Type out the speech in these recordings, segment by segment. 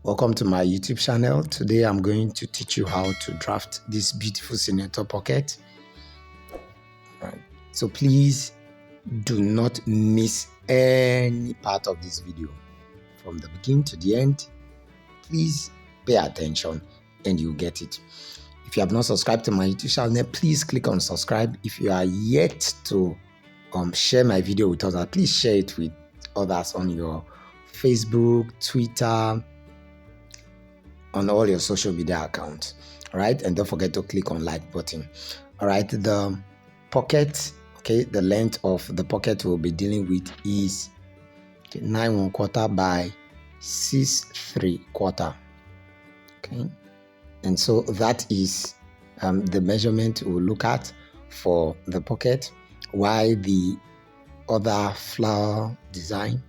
Welcome to my YouTube channel. Today I'm going to teach you how to draft this beautiful senator pocket. Right. So please do not miss any part of this video from the beginning to the end. Please pay attention and you'll get it. If you have not subscribed to my YouTube channel, please click on subscribe. If you are yet to share my video with others, please share it with others on your Facebook, Twitter, on all your social media accounts. All right, and don't forget to click on like button. All right, the pocket, okay, the length of the pocket we'll be dealing with is 9 1/4 by 6 3/4. Okay, and so that is the measurement we'll look at for the pocket. While the other flower design,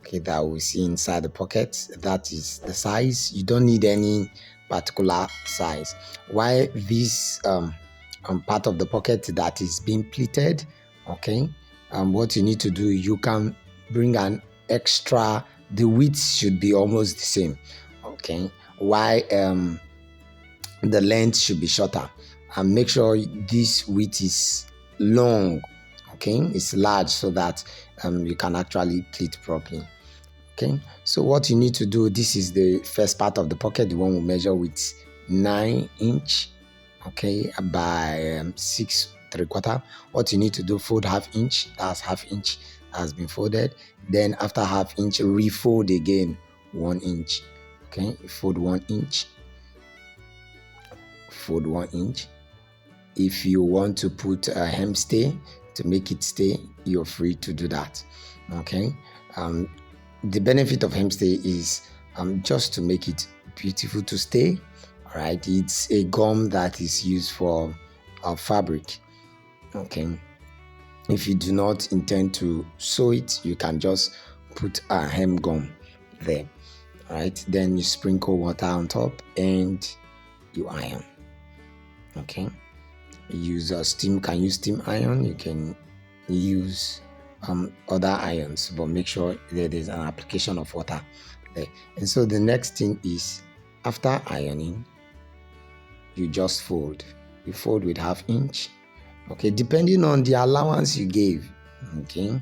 okay, that we see inside the pocket, that is the size. You don't need any particular size. While this part of the pocket that is being pleated, okay, what you need to do, you can bring an extra, the width should be almost the same, okay, while the length should be shorter, and make sure this width is long, okay, it's large, so that you can actually pleat properly. Okay, so what you need to do, this is the first part of the pocket, the one we measure with 9 inch, okay, by 6 3/4. What you need to do, fold half inch, that's half inch has been folded. Then after half inch, refold again 1 inch. Okay, fold 1 inch, fold 1 inch. If you want to put a hem stay to make it stay, you're free to do that. Okay, the benefit of hemstay is just to make it beautiful to stay. All right, it's a gum that is used for fabric. Okay, if you do not intend to sew it, you can just put a hem gum there. All right, then you sprinkle water on top and you iron. Okay, use a steam, can use steam iron, you can use other irons, but make sure there is an application of water there. And so the next thing is, after ironing, you just fold. You fold with half inch, okay, depending on the allowance you gave. Okay,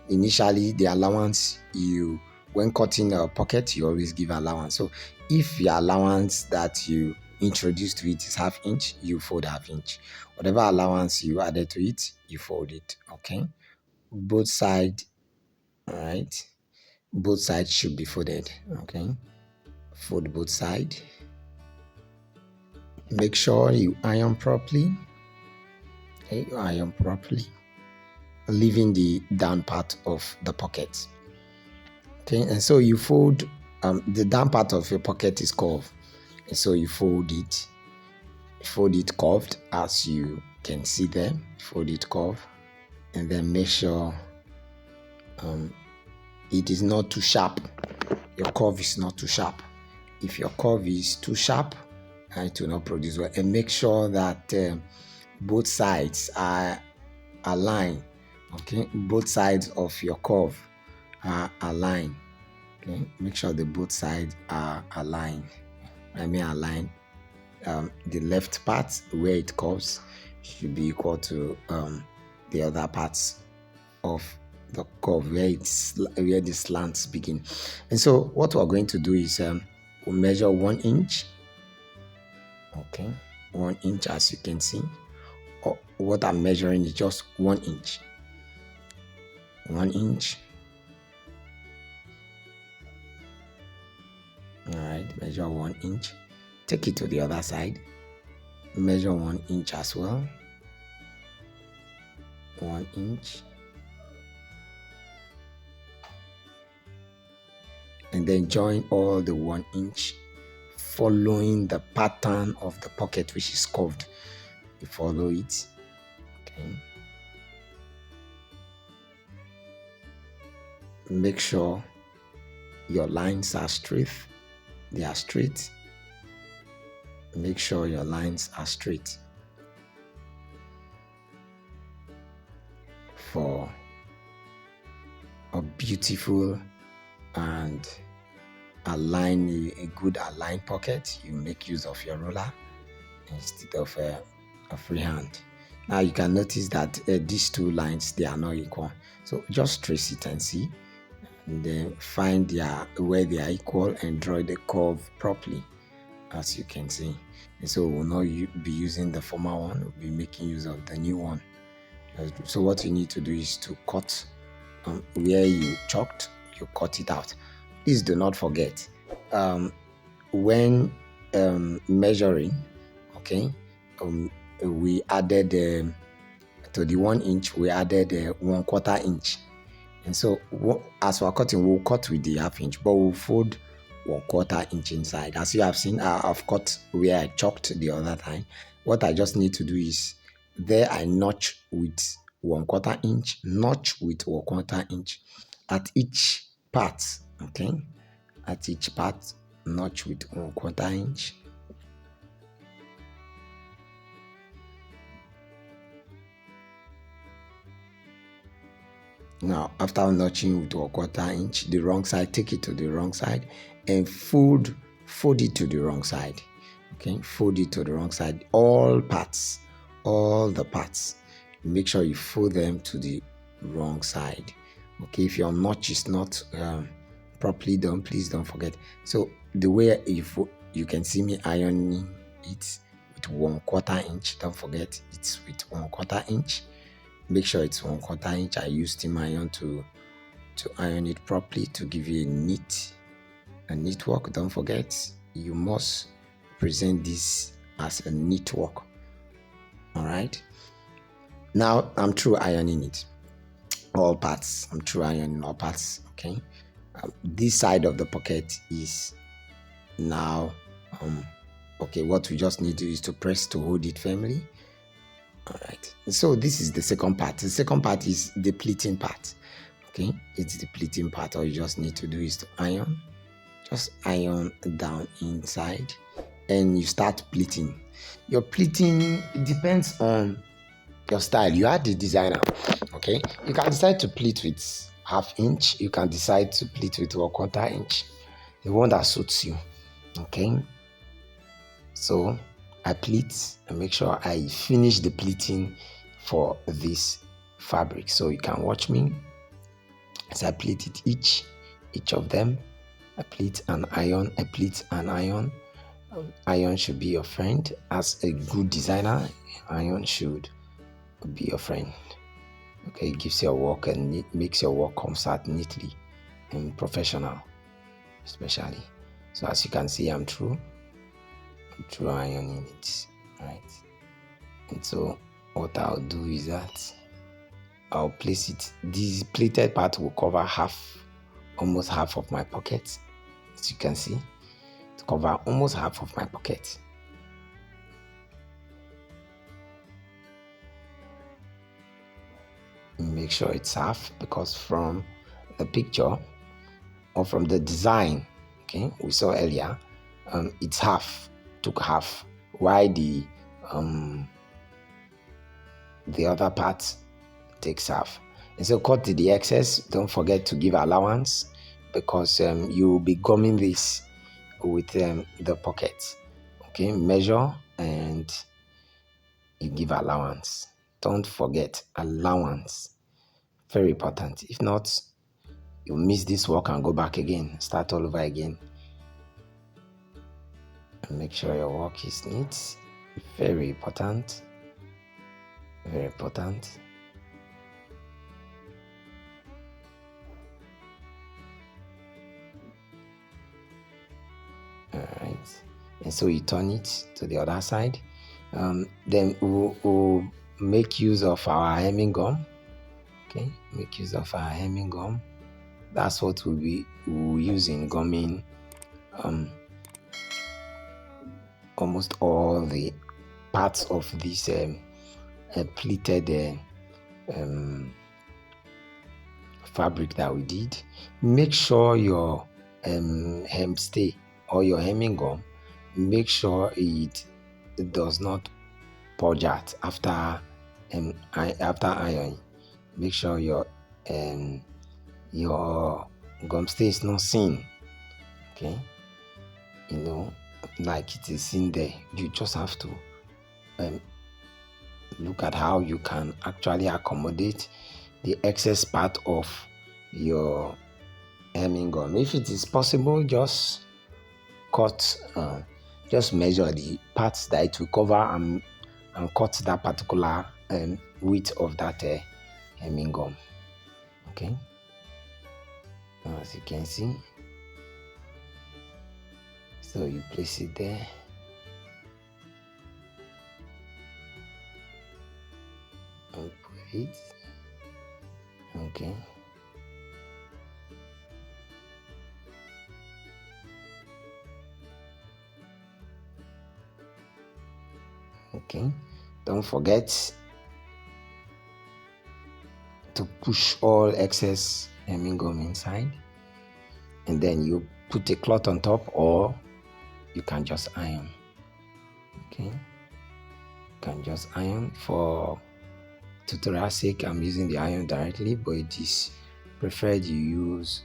initially the allowance, you, when cutting a pocket, you always give allowance. So if your allowance that you introduced to it is half inch, you fold half inch. Whatever allowance you added to it, you fold it. Okay, both sides, all right, both sides should be folded. Okay, fold both sides. Make sure you iron properly. Okay, you iron properly, leaving the down part of the pocket. Okay, and so you fold, the down part of your pocket is curved, and so you fold it curved, as you can see there. Fold it curved, and then make sure it is not too sharp. Your curve is not too sharp. If your curve is too sharp, it will not produce well. And make sure that both sides are aligned. Okay, both sides of your curve are aligned. Okay, make sure the both sides are aligned. I mean aligned. The left part where it curves should be equal to the other parts of the curve where the slants begin. And so what we're going to do is we'll measure 1 inch. Okay, 1 inch, as you can see. What I'm measuring is just 1 inch. 1 inch. All right, measure 1 inch. Take it to the other side. Measure 1 inch as well. 1 inch. And then join all the 1 inch, following the pattern of the pocket, which is curved. You follow it. Okay. Make sure your lines are straight. They are straight. Make sure your lines are straight for a beautiful and align a good aligned pocket, you make use of your ruler instead of a freehand. Now you can notice that these two lines, they are not equal. So just trace it and see, and then find where they are equal and draw the curve properly, as you can see. And so we'll not be using the former one, we'll be making use of the new one. So what you need to do is to cut where you chalked, you cut it out. Please do not forget, when measuring, okay, we added to the 1 inch, we added 1/4 inch. And so as we're cutting, we'll cut with the 1/2 inch, but we'll fold 1/4 inch inside. As you have seen, I've cut where I chalked the other time. What I just need to do is, there I notch with 1/4 inch, notch with 1/4 inch at each part, okay? At each part, notch with 1/4 inch. Now, after notching with 1/4 inch, the wrong side, take it to the wrong side and fold it to the wrong side. Okay, fold it to the wrong side. All parts, all the parts, make sure you fold them to the wrong side. Okay, if your notch is not properly done, please don't forget. So the way you can see me ironing it with 1/4 inch, don't forget it's with 1/4 inch. Make sure it's 1/4 inch. I use steam iron to iron it properly to give you a neat work. Don't forget, you must present this as a neat work. All right, now I'm through ironing it, all parts. I'm through ironing all parts. Okay, this side of the pocket is now okay. What we just need to do is to press to hold it firmly. All right, so this is the second part. The second part is the pleating part. Okay, it's the pleating part. All you just need to do is to iron, just iron down inside, and you start pleating. Your pleating depends on your style. You are the designer. Okay, you can decide to pleat with 1/2 inch, you can decide to pleat with 1/4 inch, the one that suits you. Okay, so I pleat and make sure I finish the pleating for this fabric. So you can watch me as I pleat it, each of them. I pleat and iron, I pleat and iron. Iron should be your friend. As a good designer, iron should be your friend. Okay, it gives your work and it makes your work comes out neatly and professional, especially. So as you can see, I'm through ironing it, right? And so what I'll do is that I'll place it. This pleated part will cover almost half of my pocket, as you can see, to cover almost half of my pocket. Make sure it's half, because from the picture or from the design, okay, we saw earlier, it's took half, while the other part takes half. And so cut the excess. Don't forget to give allowance, because you'll be gumming this with the pocket. Okay, measure and you give allowance. Don't forget allowance, very important. If not, you'll miss this work and go back again, start all over again. And make sure your work is neat, very important, very important. All right, and so you turn it to the other side. Then we'll make use of our hemming gum. Okay, make use of our hemming gum. That's what we'll use in gumming almost all the parts of this pleated fabric that we did. Make sure your hem stay or your hemming gum, make sure it does not purge out after ironing. Make sure your gum stay is not seen. Okay, like it is in there. You just have to look at how you can actually accommodate the excess part of your hemming gum. If it is possible, just just measure the parts that it will cover and cut that particular width of that hemming gum. Okay, as you can see, so you place it there. And put it. Okay. Okay, don't forget to push all excess hemming gum inside, and then you put a cloth on top, or you can just iron. Okay, you can just iron. For tutorial sake, I'm using the iron directly, but it is preferred you use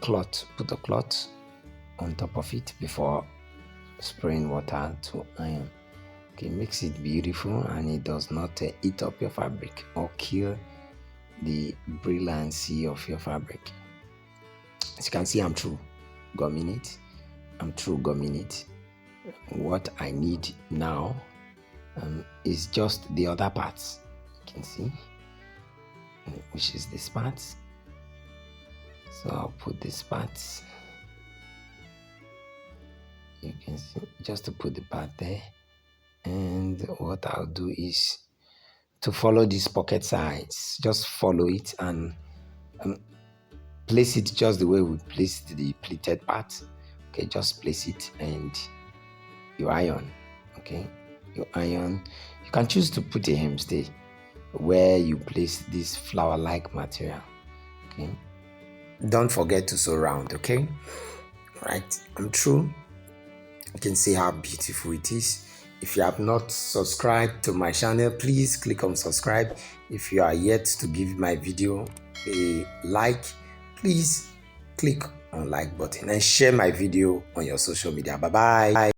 cloth. Put a cloth on top of it before spraying water to iron. Okay, makes it beautiful, and it does not eat up your fabric or kill the brilliancy of your fabric. As you can see, I'm through gumming it. What I need now is just the other parts. You can see, which is this part. So I'll put this part. You can see, just to put the part there. And what I'll do is to follow these pocket sides. Just follow it and place it just the way we placed the pleated part. Okay, just place it and you iron. Okay, you iron. You can choose to put a hemstay where you place this flower-like material. Okay, don't forget to sew round. Okay, right, I'm through. You can see how beautiful it is. If you have not subscribed to my channel, please click on subscribe. If you are yet to give my video a like, please click on like button and share my video on your social media. Bye bye.